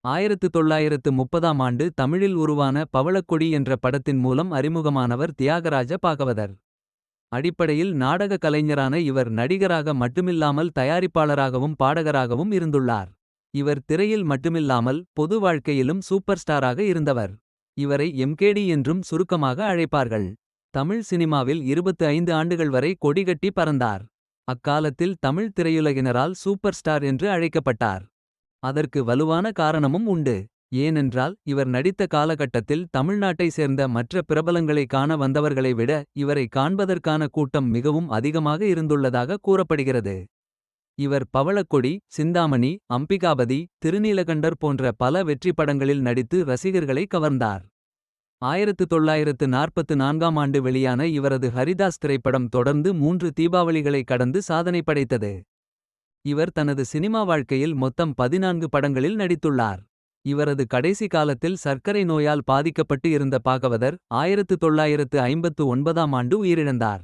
1930ஆம் ஆண்டு தமிழில் உருவான பவளக்கொடி என்ற படத்தின் மூலம் அறிமுகமானவர் தியாகராஜ பாகவதர். அடிப்படையில் நாடக கலைஞரான இவர் நடிகராக மட்டுமில்லாமல் தயாரிப்பாளராகவும் பாடகராகவும் இருந்துள்ளார். இவர் திரையில் மட்டுமில்லாமல் பொது வாழ்க்கையிலும் சூப்பர் ஸ்டாராக இருந்தவர். இவரை எம்கேடி என்றும் சுருக்கமாக அழைப்பார்கள். தமிழ் சினிமாவில் 25 ஆண்டுகள் வரை கொடிகட்டி பறந்தார். அக்காலத்தில் தமிழ் திரையுலகினரால் சூப்பர் ஸ்டார் என்று அழைக்கப்பட்டார். அதற்கு வலுவான காரணமும் உண்டு. ஏனென்றால் இவர் நடித்த காலகட்டத்தில் தமிழ்நாட்டை சேர்ந்த மற்ற பிரபலங்களை காண வந்தவர்களை விட இவரை காண்பதற்கான கூட்டம் மிகவும் அதிகமாக இருந்துள்ளதாக கூறப்படுகிறது. இவர் பவளக்கொடி, சிந்தாமணி, அம்பிகாபதி, திருநீலகண்டர் போன்ற பல வெற்றி படங்களில் நடித்து ரசிகர்களை கவர்ந்தார். 1944ஆம் ஆண்டு வெளியான இவரது ஹரிதாஸ் திரைப்படம் தொடர்ந்து 3 தீபாவளிகளை கடந்து சாதனை படைத்தது. இவர் தனது சினிமா வாழ்க்கையில் மொத்தம் 14 படங்களில் நடித்துள்ளார். இவரது கடைசி காலத்தில் சர்க்கரை நோயால் பாதிக்கப்பட்டு இருந்த பாகவதர் 1959ஆம் ஆண்டு உயிரிழந்தார்.